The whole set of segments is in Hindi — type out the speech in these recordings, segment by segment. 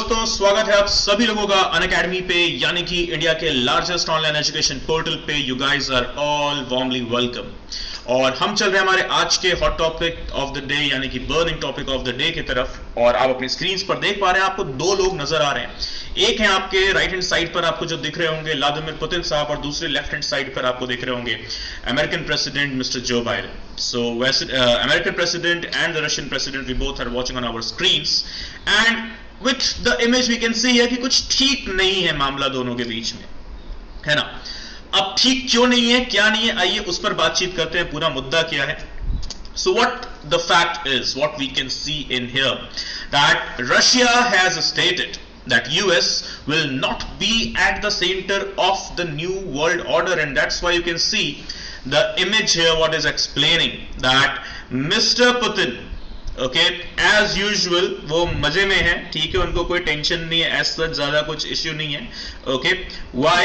दोस्तों, स्वागत है आप सभी लोगों का अनअकैडमी पे, यानी कि इंडिया के लार्जेस्ट ऑनलाइन एजुकेशन पोर्टल पे। You guys are all warmly welcome. और हम चल रहे हैं हमारे आज के hot topic of the day, यानी कि burning topic of the day की तरफ। और आप अपनी स्क्रीन पर देख पा रहे हैं, आपको दो लोग नजर आ रहे हैं। एक है आपके राइट हैंड साइड पर आपको जो दिख रहे होंगे व्लादिमीर पुतिन साहब, और दूसरे लेफ्ट हैंड साइड पर आपको दिख रहे होंगे American president mister Joe Biden. So American president and the Russian president, we both are watching on our screens, and with the image we can see है कि कुछ ठीक नहीं है मामला दोनों के बीच में, है ना। अब ठीक क्यों नहीं है, क्या नहीं है, आइए उस पर बातचीत करते हैं। पूरा मुद्दा क्या है। So what the fact is, what we can see in here, that Russia has stated that US will not be at the center of the new world order, and that's why you can see the image here, what is explaining that Mr. Putin, okay, as usual, वो मजे में है, ठीक है, उनको कोई टेंशन नहीं है, as such ज्यादा कुछ इश्यू नहीं है, okay, why?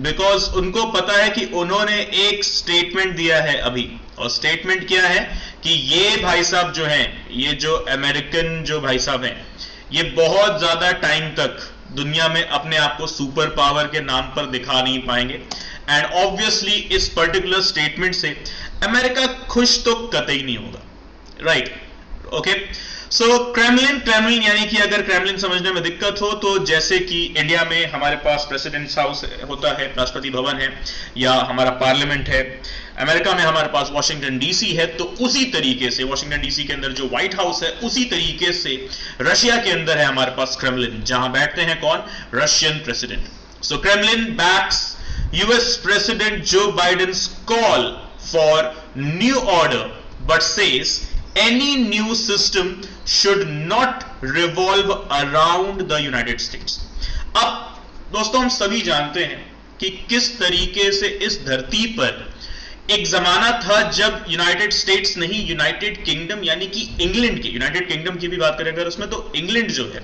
Because उनको पता है कि उन्होंने एक स्टेटमेंट दिया है अभी, और स्टेटमेंट क्या है कि ये भाई साहब जो हैं, ये जो अमेरिकन जो भाई साहब हैं, ये बहुत ज्यादा टाइम तक दुनिया में अपने आप को सुपर पावर के नाम पर दिखा नहीं पाएंगे। एंड ऑब्वियसली इस पर्टिकुलर स्टेटमेंट से अमेरिका खुश तो कतई नहीं होगा, राइट? ओके, सो क्रेमलिन यानी कि अगर क्रेमलिन समझने में दिक्कत हो तो जैसे कि इंडिया में हमारे पास प्रेसिडेंट्स हाउस होता है, राष्ट्रपति भवन है, या हमारा पार्लियामेंट है। अमेरिका में हमारे पास वॉशिंगटन डीसी है, तो उसी तरीके से वॉशिंगटन डीसी के अंदर जो व्हाइट हाउस है, उसी तरीके से रशिया के अंदर है हमारे पास क्रेमलिन, जहां बैठते हैं कौन? Russian president. So Kremlin backs US president Joe Biden's call for new order, but says any new system should not revolve around the United States. अब दोस्तों, हम सभी जानते हैं कि किस तरीके से इस धरती पर एक जमाना था जब यूनाइटेड स्टेट्स नहीं, यूनाइटेड किंगडम यानी कि इंग्लैंड की, यूनाइटेड किंगडम की भी बात करें अगर उसमें, तो इंग्लैंड जो है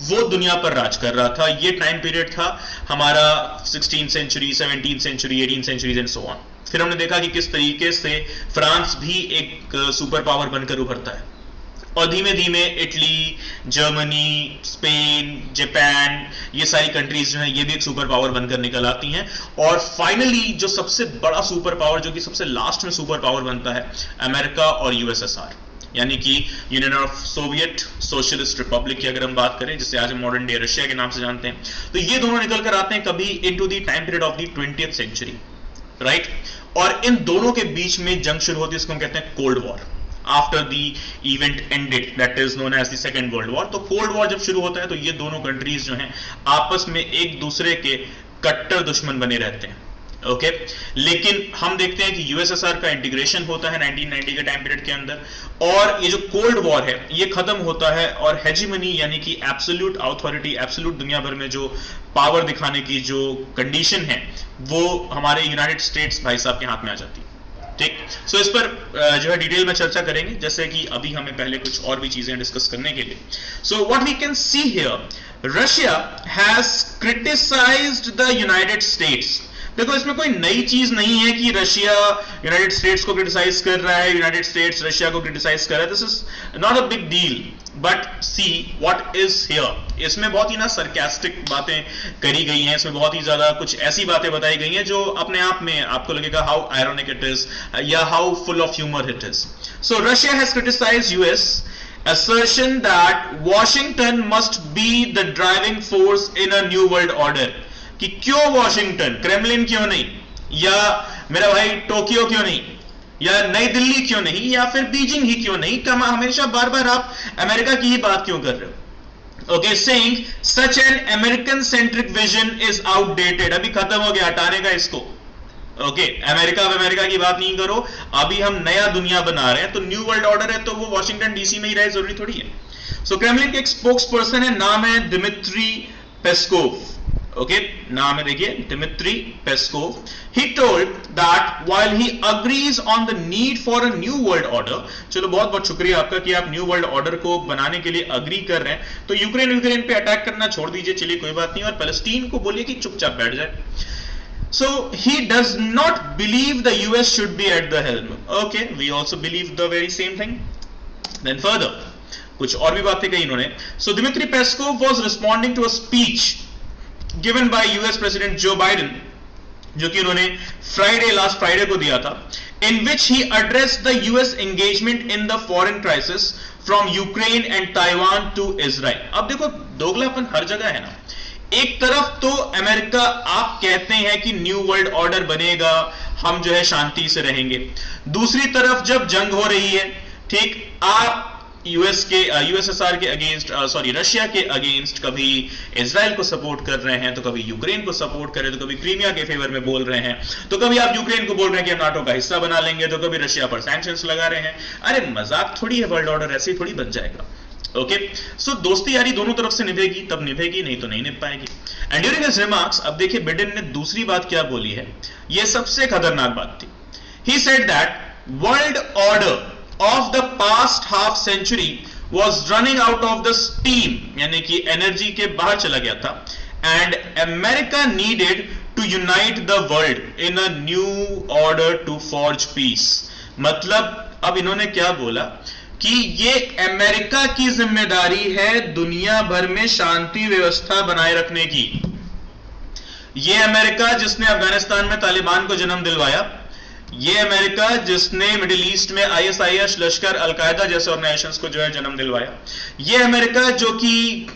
वो दुनिया पर राज कर रहा था। ये टाइम पीरियड था हमारा 16th century, 17th century, 18th century and so on. फिर हमने देखा कि किस तरीके से फ्रांस भी एक सुपर पावर बनकर उभरता है, और धीमे धीमे इटली, जर्मनी, स्पेन, जापान, ये सारी कंट्रीज जो हैं ये भी एक सुपर पावर बनकर निकल आती हैं। और फाइनली जो सबसे बड़ा सुपर पावर, जो कि सबसे लास्ट में सुपर पावर बनता है, अमेरिका और यूएसएसआर, यानी कि union of Soviet socialist Republic की अगर हम बात करें, जिसे आज हम मॉडर्न डे रशिया के नाम से जानते हैं। तो ये दोनों निकल कर आते हैं कभी into the time period of the 20th century, right? और इन दोनों के बीच में जंग शुरू होती है, इसको हम कहते हैं cold war. After the event ended, that is known as the second world war. तो कोल्ड वॉर जब शुरू होता है तो ये दोनों कंट्रीज जो हैं आपस में एक दूसरे के कट्टर दुश्मन बने रहते हैं, ओके। लेकिन हम देखते हैं कि यूएसएसआर का इंटीग्रेशन होता है 1990 के टाइम पीरियड के अंदर, और ये जो कोल्ड वॉर है ये खत्म होता है, और हेजिमनी यानी कि एब्सोल्यूट अथॉरिटी, एब्सोल्यूट दुनिया भर में जो पावर दिखाने की जो कंडीशन है, वो हमारे यूनाइटेड स्टेट्स भाई साहब के हाथ में आ जाती है, ठीक। सो इस पर जो है डिटेल में चर्चा करेंगे, जैसे कि अभी हमें पहले कुछ और भी चीजें डिस्कस करने के लिए। So what we can see here, Russia has criticised the United States. देखो, इसमें कोई नई चीज नहीं है कि रशिया यूनाइटेड स्टेट्स को क्रिटिसाइज कर रहा है, यूनाइटेड स्टेट्स रशिया को क्रिटिसाइज कर रहा है। This is not a big deal, but see what is here. इसमें बहुत ही ना सरकास्टिक बातें करी गई हैं, इसमें बहुत ही ज्यादा कुछ ऐसी बातें बताई गई हैं जो अपने आप में आपको लगेगा हाउ आयरॉनिक इट इज, या how full of humour it is. So Russia has criticised US assertion that Washington must be the driving force in a new world order। कि क्यों वॉशिंगटन, क्रेमलिन क्यों नहीं, या मेरा भाई टोक्यो क्यों नहीं, या नई दिल्ली क्यों नहीं, या फिर बीजिंग ही क्यों नहीं, कम हमेशा बार बार आप अमेरिका की ही बात क्यों कर रहे हो? Okay, saying such an American centric vision is outdated. अभी खत्म हो गया, हटाने का इसको। ओके, अमेरिका की बात नहीं करो, अभी हम नया दुनिया बना रहे हैं, तो न्यू वर्ल्ड ऑर्डर है तो वो वॉशिंगटन डीसी में ही रहे, जरूरी थोड़ी है। सो क्रेमलिन के एक स्पोक्स पर्सन है, नाम है दिमित्री पेस्कोव। Okay, नाम है देखिए, Dmitry Peskov. He told that while he agrees on the need for a new world order, चलो बहुत बहुत शुक्रिया आपका कि आप न्यू वर्ल्ड ऑर्डर को बनाने के लिए अग्री कर रहे हैं, तो यूक्रेन पे अटैक करना छोड़ दीजिए, चलिए कोई बात नहीं, और पैलेस्टीन को बोलिए कि चुपचाप बैठ जाए। So he does not believe the US should be at the helm. Okay, we also believe the very same thing. Then further, कुछ और भी बातें कही इन्होंने. So Dmitry Peskov was responding to a speech given by US president Joe Biden, जो कि उन्होंने लास्ट फ्राइडे को दिया था, in which he addressed the US engagement in the foreign crisis from Ukraine and Taiwan to Israel. अब देखो दोगलापन हर जगह है ना. एक तरफ तो अमेरिका आप कहते हैं कि न्यू वर्ल्ड ऑर्डर बनेगा, हम जो है शांति से रहेंगे. दूसरी तरफ जब जंग हो रही है, ठीक, आप यूएसएसआर के अगेंस्ट, रशिया के अगेंस्ट कभी इजराइल को सपोर्ट कर रहे हैं, तो कभी यूक्रेन को सपोर्ट कर रहे हैं, तो कभी क्रीमिया के फेवर में बोल रहे हैं, तो कभी आप यूक्रेन को बोल रहे हैं कि हम नाटो का हिस्सा बना लेंगे, तो कभी रशिया पर सैंक्शंस लगा रहे हैं. अरे मजाक थोड़ी है, वर्ल्ड ऑर्डर ऐसे ही थोड़ी बन जाएगा. ओके, सो दोस्ती यारी दोनों तरफ से निभेगी, तब निभेगी, नहीं तो नहीं निभ पाएगी. एंड ड्यूरिंग हिज रिमार्क्स, अब देखिए बिडेन ने दूसरी बात क्या बोली है, यह सबसे खतरनाक बात थी. He said that world order of the past half century was running out of the steam, यानी कि एनर्जी के बाहर चला गया था, and America needed to unite the world in a new order to forge peace. मतलब अब इन्होंने क्या बोला कि ये अमेरिका की जिम्मेदारी है दुनिया भर में शांति व्यवस्था बनाए रखने की. ये अमेरिका जिसने अफगानिस्तान में तालिबान को जन्म दिलवाया, ये अमेरिका जिसने मिडिल ईस्ट में आईएसआईएस, लश्कर, अलकायदा जैसे ऑर्गेनाइजेशंस को जो है जन्म दिलवाया, ये अमेरिका जो कि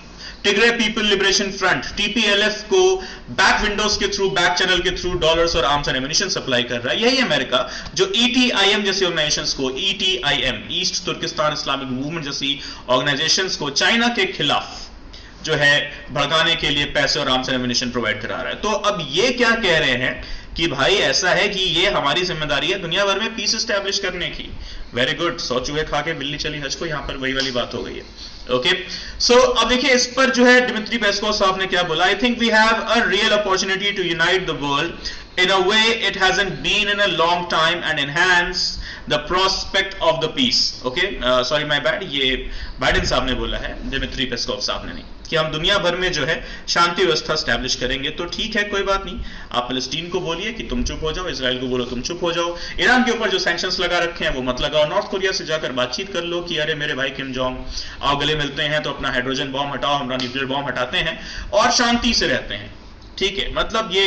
Tigray people liberation front TPLF को बैक विंडोज के थ्रू, बैक चैनल के थ्रू डॉलर्स और आर्म्स एंड एम्युनिशन सप्लाई कर रहा है, यही अमेरिका जो ईटीआईएम जैसी ऑर्गेनाइजेशंस को, ETIM East Turkistan Islamic Movement जैसी ऑर्गेनाइजेशंस को चाइना के खिलाफ जो है भड़काने के लिए पैसे और आर्म्स एंड एम्युनिशन प्रोवाइड करा रहा है. तो अब ये क्या कह रहे हैं कि भाई ऐसा है कि ये हमारी जिम्मेदारी है दुनिया भर में पीस एस्टैब्लिश करने की. वेरी गुड, 100 चूहे खा के बिल्ली चली हज को, यहां पर वही वाली बात हो गई है. ओके, सो अब देखिए इस पर जो है दिमित्री पेस्कोव साहब ने क्या बोला. I think we have a real opportunity to unite the world in a way it hasn't been in a long time and enhance the prospect of the peace. Okay, sorry my bad, ये बाइडेन साहब ने बोला है, दिमित्री पेस्कोव साहब ने नहीं, कि हम दुनिया भर में जो है शांति व्यवस्था स्टैब्लिश करेंगे. तो ठीक है, कोई बात नहीं, आप फलस्तीन को बोलिए कि तुम चुप हो जाओ, इजराइल को बोलो तुम चुप हो जाओ, ईरान के ऊपर जो सैंक्शंस लगा रखे हैं वो मत लगाओ, नॉर्थ कोरिया से जाकर बातचीत कर लो कि अरे मेरे भाई किम जोंग, आओ गले मिलते हैं तो अपना हाइड्रोजन बॉम्ब हटाओ, हमारा न्यूक्लियर बॉम्ब हटाते हैं और शांति से रहते हैं. ठीक है, मतलब ये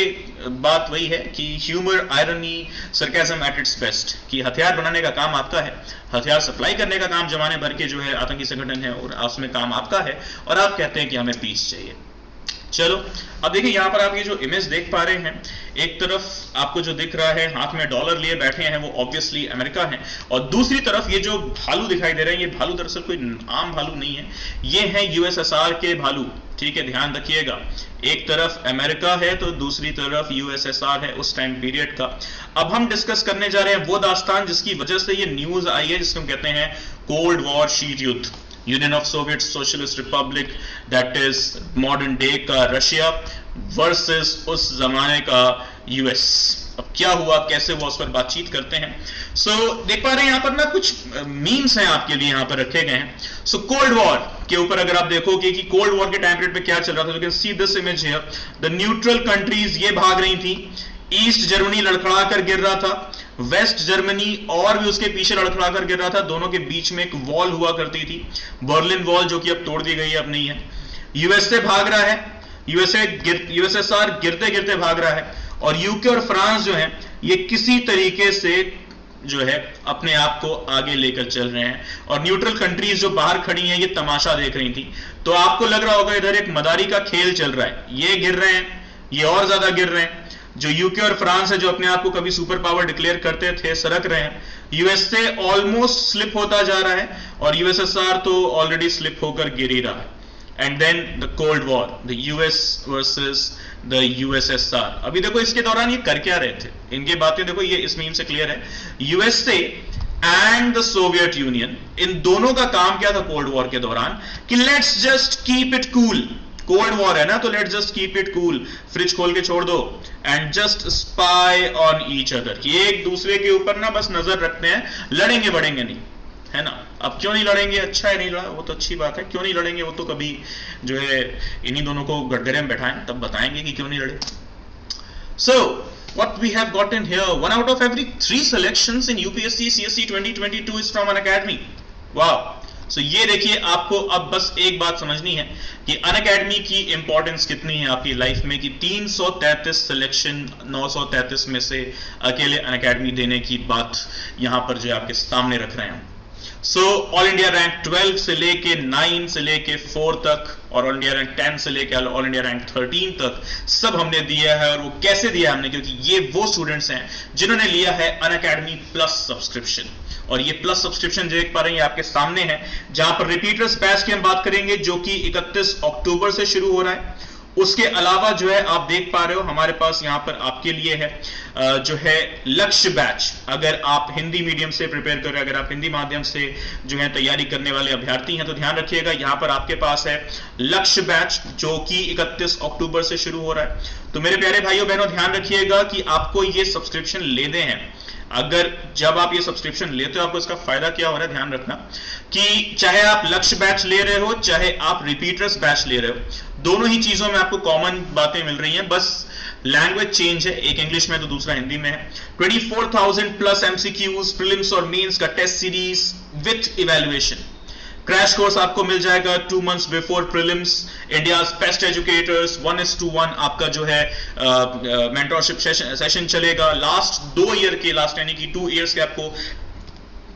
बात वही है कि humour, irony, sarcasm at its best, कि हथियार बनाने का काम आपका है, हथियार सप्लाई करने का काम जमाने भर के जो है आतंकी संगठन है और उसमें काम आपका है, और आप कहते हैं कि हमें पीस चाहिए. चलो अब देखिए यहां पर आप ये जो इमेज देख पा रहे हैं, एक तरफ आपको जो दिख रहा है हाथ में डॉलर लिए बैठे हैं वो ऑब्वियसली अमेरिका है, और दूसरी तरफ ये जो भालू दिखाई दे रहे हैं, ये भालू दरअसल कोई आम भालू नहीं है, ये है यूएसएसआर के भालू. ठीक है, ध्यान रखिएगा, एक तरफ अमेरिका है तो दूसरी तरफ यूएसएसआर है उस टाइम पीरियड का. अब हम डिस्कस करने जा रहे हैं वो दास्तान जिसकी वजह से ये न्यूज आई है, जिसको हम कहते हैं कोल्ड वॉर शीत युद्ध, union of Soviet socialist Republic, that is modern day का रशिया वर्सेस उस जमाने का यूएस. अब क्या हुआ, कैसे हुआ, उस पर बातचीत करते हैं. सो देख पा रहे हैं यहां पर ना कुछ मीम्स हैं आपके लिए यहां पर रखे गए हैं. सो कोल्ड वॉर के ऊपर अगर आप देखोगे कि कोल्ड वॉर के टाइम पीरियड पे क्या चल रहा था, you can see this image here, the neutral countries ये भाग रही थी, ईस्ट जर्मनी लड़खड़ा कर गिर रहा था, वेस्ट जर्मनी और भी उसके पीछे लड़खड़ा कर गिर रहा था, दोनों के बीच में एक वॉल हुआ करती थी, बर्लिन वॉल, जो कि अब तोड़ दी गई है, अब नहीं है. यूएसए भाग रहा है, यूएसएसआर गिरते गिरते भाग रहा है, और यूके और फ्रांस जो है ये किसी तरीके से जो है अपने आप को आगे लेकर चल रहे हैं, और न्यूट्रल कंट्रीज जो बाहर खड़ी हैं ये तमाशा देख रही थी. तो आपको लग रहा होगा इधर एक मदारी का खेल चल रहा है, ये गिर रहे हैं, ये और ज्यादा गिर रहे हैं. जो यूके और फ्रांस है जो अपने आप को कभी सुपर पावर डिक्लेयर करते थे, सरक रहे हैं. यूएसए ऑलमोस्ट स्लिप होता जा रहा है, और यूएसएसआर तो ऑलरेडी स्लिप होकर गिर ही रहा है. And then the cold war, the US versus the USSR. अभी देखो इसके दौरान ये कर क्या रहे थे, इनकी बातें देखो, ये इस मीम से क्लियर है. USA and the Soviet Union, इन दोनों का काम क्या था कोल्ड वॉर के दौरान, कि let's just keep it cool. Cold war है ना, तो let's just keep it cool, fridge खोल के छोड़ दो, and just spy on each other, कि एक दूसरे के ऊपर ना बस नजर रखते हैं, लड़ेंगे बढ़ेंगे नहीं, है ना. अब क्यों नहीं लड़ेंगे, अच्छा है नहीं लड़ा, वो तो अच्छी बात है, क्यों नहीं लड़ेंगे वो तो कभी जो है इन्हीं दोनों को गठगरे में बैठाएं तब बताएंगे कि क्यों नहीं लड़े. सो what we have gotten here, 1 out of every 3 selections in UPSC CSC 2022 is from an academy. Wow. सो ये देखिए, आपको अब बस एक बात समझनी है कि अनअकैडमी की इंपॉर्टेंस कितनी है आपकी लाइफ में, कि 333 सिलेक्शन 933 में से अकेले अनअकैडमी देने की बात यहां पर जो आपके सामने रख रहे हैं। सो ऑल इंडिया रैंक 12 से लेके 9 से लेके 4 तक, और ऑल इंडिया रैंक 10 से लेके ऑल इंडिया रैंक 13 तक सब हमने दिया है। और वो कैसे दिया हमने, क्योंकि ये वो स्टूडेंट्स हैं जिन्होंने लिया है अनअकैडमी प्लस सब्सक्रिप्शन। और ये प्लस सब्सक्रिप्शन जो देख पा रहे हैं ये आपके सामने है, जहां पर रिपीटर्स बैच की हम बात करेंगे जो कि 31 अक्टूबर से शुरू हो रहा है। उसके अलावा जो है आप देख पा रहे हो हमारे पास यहां पर आपके लिए है जो है लक्ष्य बैच। अगर आप हिंदी मीडियम से प्रिपेयर कर रहे हैं, अगर आप हिंदी माध्यम से जो है तैयारी करने वाले अभ्यर्थी हैं, तो ध्यान रखिएगा यहां पर आपके पास है लक्ष्य बैच जो कि 31 अक्टूबर से शुरू हो रहा है। तो मेरे प्यारे भाइयों बहनों ध्यान रखिएगा कि आपको ये सब्सक्रिप्शन लेने हैं। अगर जब आप ये सब्सक्रिप्शन लेते हो आपको इसका फायदा क्या हो रहा है, ध्यान रखना कि चाहे आप लक्ष्य बैच ले रहे हो चाहे आप रिपीटर्स बैच ले रहे हो, दोनों ही चीजों में आपको कॉमन बातें मिल रही हैं, बस लैंग्वेज चेंज है, एक इंग्लिश में तो दूसरा हिंदी में है। 24,000 प्लस एमसीक्यूज, प्रीलिम्स और मेंस का test series with evaluation. Crash course आपको मिल जाएगा 2 months before prelims. India's best educators 1:1 आपका जो है मेंटरशिप सेशन चलेगा। लास्ट 2 ईयर के, लास्ट यानी कि 2 years के आपको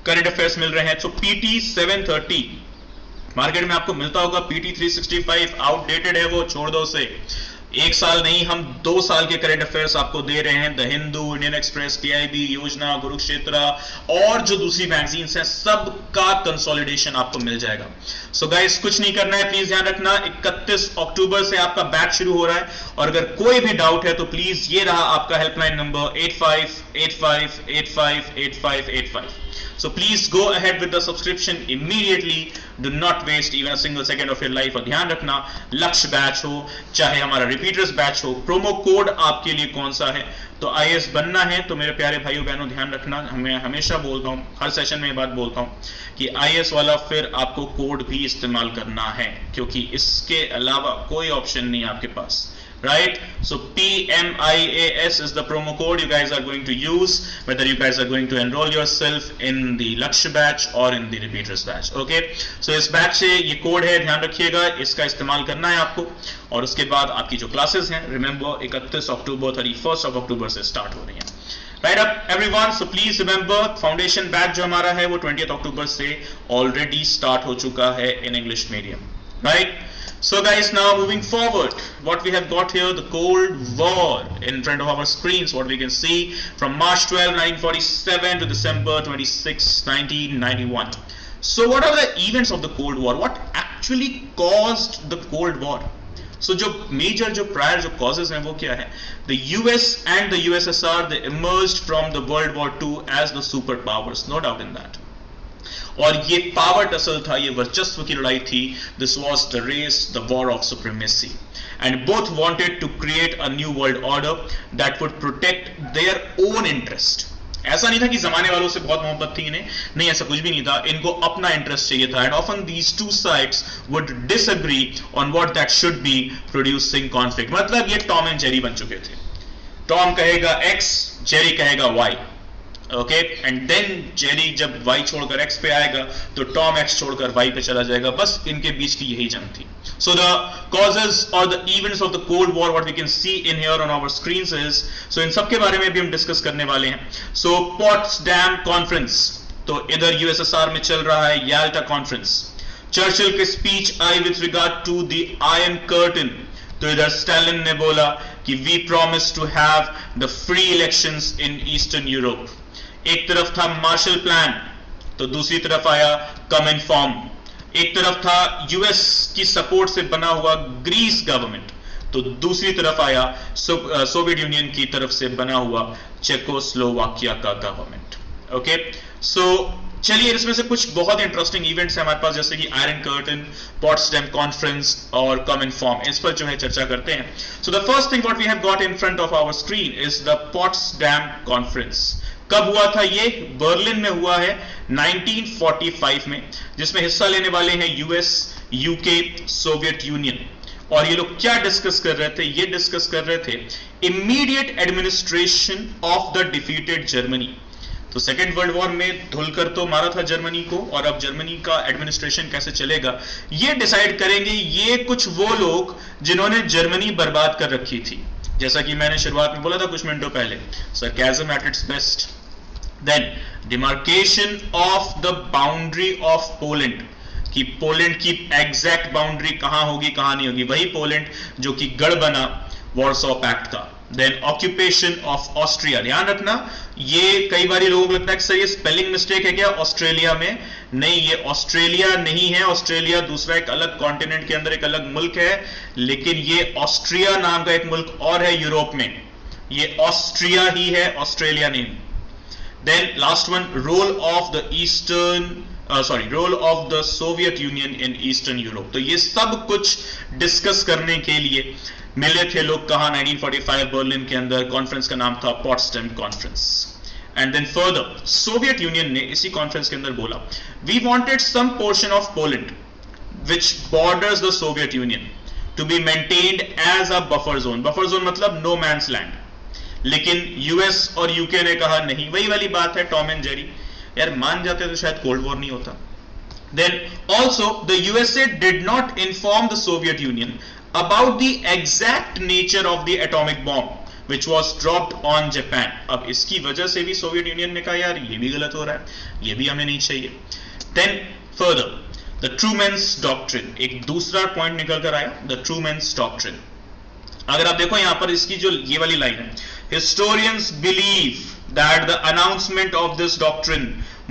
करंट अफेयर्स मिल रहे हैं। तो पीटी 730 मार्केट में आपको मिलता होगा, पीटी 365 आउटडेटेड है, वो छोड़ दो उसे। 1 साल नहीं, हम 2 साल के करंट अफेयर्स आपको दे रहे हैं। द हिंदू, इंडियन एक्सप्रेस, टीआईबी, योजना, कुरुक्षेत्र और जो दूसरी मैगजीन्स हैं सबका कंसोलिडेशन आपको मिल जाएगा। सो गाइस कुछ नहीं करना है, प्लीज ध्यान रखना 31 अक्टूबर से आपका बैच शुरू हो रहा है। और अगर कोई भी डाउट है तो प्लीज ये रहा आपका helpline number 8585858585। So please go ahead with the subscription immediately. Do not waste even a single second of your life. और ध्यान रखना लक्ष्य बैच हो चाहे हमारा रिपीटर्स बैच हो, प्रोमो कोड आपके लिए कौन सा है। तो आईएएस बनना है तो मेरे प्यारे भाइयों बहनों ध्यान रखना, मैं हमेशा बोलता हूँ, हर सेशन में ये बात बोलता हूँ कि आईएएस वाला फिर आपको कोड भी इस्तेमाल करना है, क्योंकि इसके अलावा कोई ऑप्शन नहीं है आपके पास। Right, so PMIAS is the promo code you guys are going to use, whether you guys are going to enroll yourself in the Lakshya batch or in the repeaters batch. Okay, so इस बैच से ये कोड है, ध्यान रखिएगा, इसका इस्तेमाल करना है आपको। और उसके बाद आपकी जो क्लासेस हैं, रिमेंबर 31 अक्टूबर 31 अक्टूबर से स्टार्ट हो रही हैं। Right up everyone, so please remember foundation batch जो हमारा है वो 20 अक्टूबर से ऑलरेडी स्टार्ट हो चुका है in English medium. Right, so guys, now moving forward, what we have got here, the Cold War in front of our screens, what we can see from March 12, 1947 to December 26, 1991. So what are the events of the Cold War? What actually caused the Cold War? So जो major जो prior जो causes हैं वो क्या है? The US and the USSR, they emerged from the World War II as the superpowers, no doubt in that. और ये पावर टसल था, ये वर्चस्व की लड़ाई थी। This was the race, the war of supremacy, and both wanted to create a new world order that would protect their own interest. ऐसा नहीं था कि जमाने वालों से बहुत मोहब्बत थी इन्हें, नहीं, ऐसा कुछ भी नहीं था, इनको अपना इंटरेस्ट चाहिए था। And often these two sides would disagree on what that should be, producing conflict. मतलब ये टॉम एंड जेरी बन चुके थे। टॉम कहेगा एक्स, जेरी कहेगा Y. Okay, and then Jerry जब वाई छोड़कर एक्स पे आएगा तो टॉम एक्स छोड़कर वाई पे चला जाएगा। बस इनके बीच की यही जंग थी। सो द कॉजेज और the events of the cold war what we can see in here on our screens is, so इन सब के बारे में भी हम डिस्कस करने वाले हैं। सो पोट्सडैम कॉन्फ्रेंस, तो इधर यूएसएसआर में चल रहा है याल्टा कॉन्फ्रेंस। चर्चिल के स्पीच आई with regard to the iron curtain, तो इधर स्टालिन ने बोला कि we promise to have the free elections in eastern Europe. एक तरफ था मार्शल प्लान, तो दूसरी तरफ आया कमेन फॉर्म। एक तरफ था यूएस की सपोर्ट से बना हुआ ग्रीस गवर्नमेंट, तो दूसरी तरफ आया सोवियत यूनियन की तरफ से बना हुआ चेकोस्लोवाकिया का गवर्नमेंट। ओके, सो चलिए इसमें से कुछ बहुत इंटरेस्टिंग इवेंट्स हैं हमारे पास, जैसे कि आयरन कर्टन, पोट्सडैम कॉन्फ्रेंस और कमेन फॉर्म, इस पर जो है चर्चा करते हैं। So the first thing what we have got in front of our screen is the Potsdam conference. कब हुआ था ये? बर्लिन में हुआ है 1945 में, जिसमें हिस्सा लेने वाले हैं यूएस, यूके, सोवियत यूनियन। और ये लोग क्या डिस्कस कर रहे थे? ये डिस्कस कर रहे थे immediate administration of the defeated Germany. तो सेकेंड वर्ल्ड वॉर में धुलकर तो मारा था जर्मनी को, और अब जर्मनी का एडमिनिस्ट्रेशन कैसे चलेगा ये डिसाइड करेंगे ये कुछ वो लोग जिन्होंने जर्मनी बर्बाद कर रखी थी, जैसा कि मैंने शुरुआत में बोला था कुछ मिनटों पहले, sarcasm at its best. Then demarcation of the boundary of Poland, कि पोलैंड की एग्जैक्ट बाउंड्री कहां होगी कहां नहीं होगी, वही पोलैंड जो कि गढ़ बना वॉर्सो पैक्ट का। देन ऑक्यूपेशन ऑफ ऑस्ट्रिया, ध्यान रखना ये कई बार लोगों को लगता है कि सर ये स्पेलिंग मिस्टेक है क्या ऑस्ट्रेलिया में, नहीं ये ऑस्ट्रेलिया नहीं है, ऑस्ट्रेलिया दूसरा एक अलग कॉन्टिनेंट के अंदर एक अलग मुल्क है, लेकिन ये ऑस्ट्रिया नाम का एक मुल्क और है यूरोप में, ये ऑस्ट्रिया ही है, ऑस्ट्रेलिया नहीं। Then last one, role of the role of the Soviet Union in eastern Europe. तो ये सब कुछ डिस्कस करने के लिए मिले थे लोग कहां, 1945 बर्लिन के अंदर, कॉन्फ्रेंस का नाम था Potsdam conference. And then further Soviet Union ने इसी कॉन्फ्रेंस के अंदर बोला we wanted some portion of Poland which borders the Soviet Union to be maintained as a buffer zone. Buffer zone मतलब नो मैंस लैंड, लेकिन यूएस और यूके ने कहा नहीं, वही वाली बात है टॉम एंड जेरी, यार मान जाते तो शायद कोल्ड वॉर नहीं होता। Then also the USA did not inform the Soviet Union about the exact nature of the atomic bomb which was dropped on Japan। अब इसकी वजह से भी सोवियत यूनियन ने कहा यार ये भी गलत हो रहा है, ये भी हमें नहीं चाहिए। Then further the Truman's doctrine, एक दूसरा पॉइंट निकल कर आया, the Truman's doctrine। अगर आप देखो यहां पर इसकी जो ये वाली लाइन है, historians believe that the announcement of this doctrine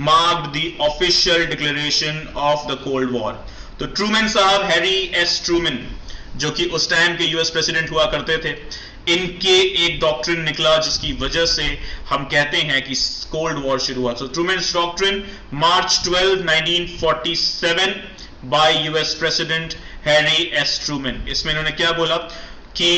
marked the official declaration of the Cold War। तो ट्रूमैन साहब, हैरी एस ट्रूमैन जो कि उस टाइम के यूएस प्रेसिडेंट हुआ करते थे, इनके एक डॉक्ट्रिन निकला जिसकी वजह से हम कहते हैं कि कोल्ड वॉर शुरू हुआ। So Truman's doctrine March 12, 1947 by US president Harry S Truman. इसमें इन्होंने क्या बोला कि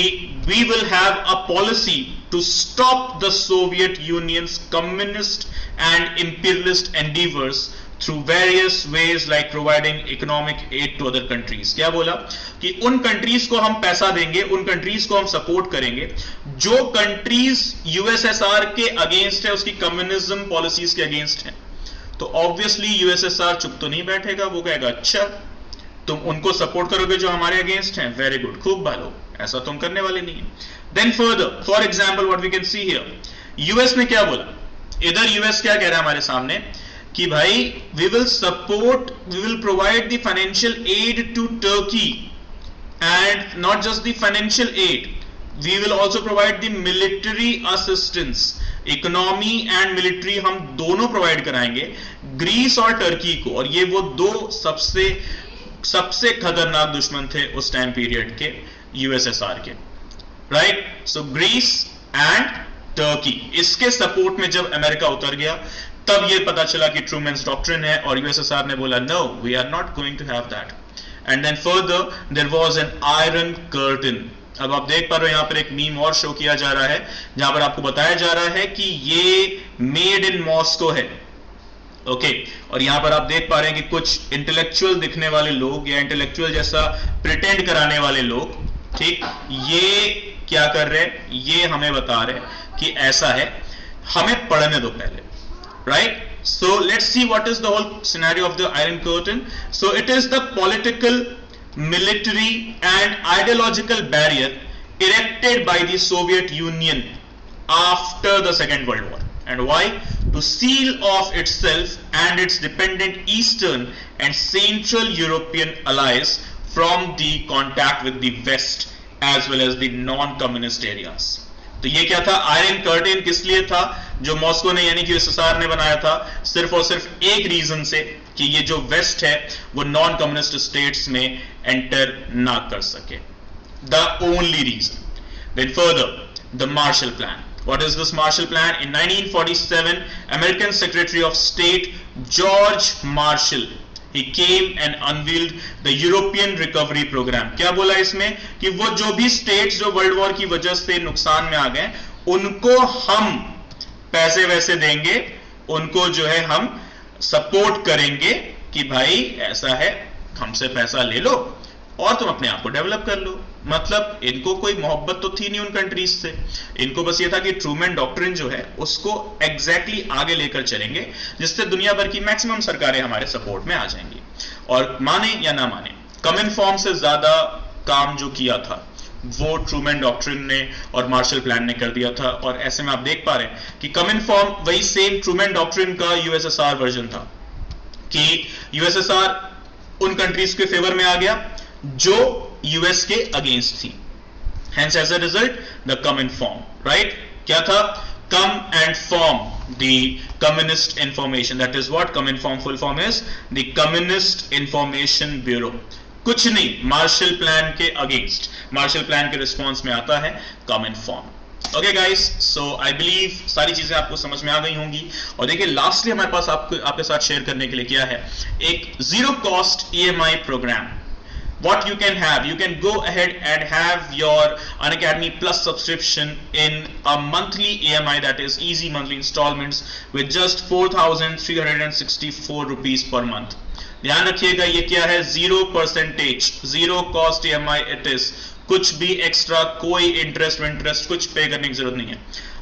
we will have a policy to stop the Soviet Union's communist and imperialist endeavours through various ways like providing economic aid to other countries. क्या बोला कि उन कंट्रीज को हम पैसा देंगे, उन कंट्रीज को हम सपोर्ट करेंगे जो कंट्रीज यूएसएसआर के अगेंस्ट है, उसकी कम्युनिज्म पॉलिसीज के अगेंस्ट है। तो ऑब्वियसली यूएसएसआर चुप तो नहीं बैठेगा, वो कहेगा अच्छा तुम उनको सपोर्ट करोगे जो हमारे अगेंस्ट हैं, वेरी गुड, खूब भालो, ऐसा तुम करने वाले नहीं है। Then further for example what we can see here, US ने क्या बोला, इधर यूएस क्या कह रहा है हमारे सामने कि भाई we will provide the financial aid to Turkey, and not just the financial aid, we will also provide the military assistance, economy and military हम दोनों प्रोवाइड कराएंगे ग्रीस और टर्की को। और ये वो दो सबसे खतरनाक दुश्मन थे उस टाइम पीरियड के यूएसएसआर के, right. So Greece and Turkey, इसके सपोर्ट में जब अमेरिका उतर गया तब ये पता चला कि ट्रूमैन्स डॉक्ट्रिन है, और यूएसएसआर ने बोला no we are not going to have that. And then further there was an iron curtain. अब आप देख पा रहे हो यहां पर एक मीम और शो किया जा रहा है जहां पर आपको बताया जा रहा है कि ये मेड इन मॉस्को है, ओके। और यहां पर आप देख पा रहे हैं कि कुछ इंटेलेक्चुअल दिखने वाले लोग या इंटेलेक्चुअल जैसा प्रिटेंड कराने वाले लोग, ठीक, ये क्या कर रहे हैं, ये हमें बता रहे हैं कि ऐसा है, हमें पढ़ने दो पहले, right? So let's see what is the whole scenario of the Iron Curtain. So it is the political, military and ideological barrier erected by the Soviet Union after the Second World War. And why? To seal off itself and its dependent Eastern and Central European allies from the contact with the West as well as the non-communist areas. तो ये क्या था, आयरन कर्टेन किस लिए था, जो मॉस्को ने यानी कि यूएसएसआर ने बनाया था, सिर्फ और सिर्फ एक रीजन से कि ये जो वेस्ट है वो नॉन कम्युनिस्ट स्टेट्स में एंटर ना कर सके, the only reason. Then further the Marshall plan. What is this Marshall Plan? In 1947, American Secretary of State George Marshall, he came and unveiled the European Recovery Program. क्या बोला इसमें कि वो जो भी स्टेट्स जो वर्ल्ड वॉर की वजह से नुकसान में आ गए उनको हम पैसे वैसे देंगे, उनको जो है हम सपोर्ट करेंगे कि भाई ऐसा है हमसे पैसा ले लो और तुम अपने आप को डेवलप कर लो। मतलब इनको कोई मोहब्बत तो थी नहीं उन कंट्रीज से, इनको बस ये था कि ट्रूमैन डॉक्ट्रिन जो है उसको एग्जैक्टली आगे लेकर चलेंगे, जिससे दुनिया भर की मैक्सिमम सरकारें हमारे सपोर्ट में आ जाएंगी। और माने या ना माने, कमिन्फॉर्म से ज्यादा काम जो किया था वो ट्रूमैन डॉक्ट्रिन ने और मार्शल प्लान ने कर दिया था। और ऐसे में आप देख पा रहे हैं कि कमिन्फॉर्म वही सेम ट्रूमैन डॉक्ट्रिन का यूएसएसआर वर्जन था, कि यूएसएसआर उन कंट्रीज के फेवर में आ गया जो यूएस के अगेंस्ट थी। Hence, as a result, the Cominform, right? क्या था? Come and form the Communist Information. That is what Cominform full form is. The Communist Information Bureau. कुछ नहीं, मार्शल प्लान के अगेंस्ट, मार्शल प्लान के रिस्पॉन्स में आता है Cominform. Okay guys, so I believe सारी चीजें आपको समझ में आ गई होंगी। और देखिए लास्टली हमारे पास आपके साथ शेयर करने के लिए क्या है, एक zero cost EMI programme. What you can go ahead and have your Unacademy Plus subscription in a monthly EMI, that is easy monthly installments, with just 4,364 rupees per month. ध्यान रखिएगा ये क्या है, 0%, zero cost EMI it is। कुछ भी एक्स्ट्रा, कोई इंटरेस्ट कुछ पे करने की जरूरत नहीं है।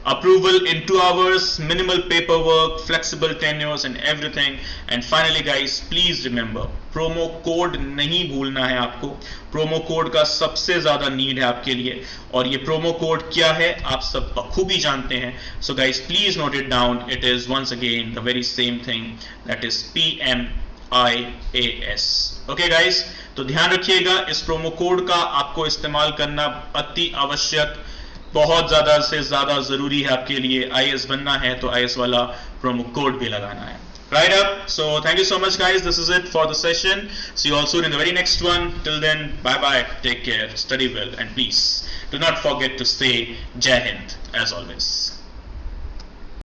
Approval in 2 hours, minimal paperwork, flexible tenures and everything. And finally guys, please remember, promo code नहीं भूलना है आपको। प्रोमो कोड का सबसे ज्यादा नीड है आपके लिए, और ये प्रोमो कोड क्या है आप सब बखूबी जानते हैं। So guys, please note it down. It is once again the very same thing, that is PMIAS. Okay guys, तो ध्यान रखिएगा, इस प्रोमो कोड का आपको इस्तेमाल करना अति आवश्यक, बहुत ज्यादा से ज्यादा जरूरी है आपके लिए। IAS बनना है तो IAS वाला प्रोमो कोड भी लगाना है। Right up. So thank you so much guys. This is it for the session. See you all soon in the very next one. Till then, bye bye. Take care. Study well, and please do not forget to say Jai Hind as always.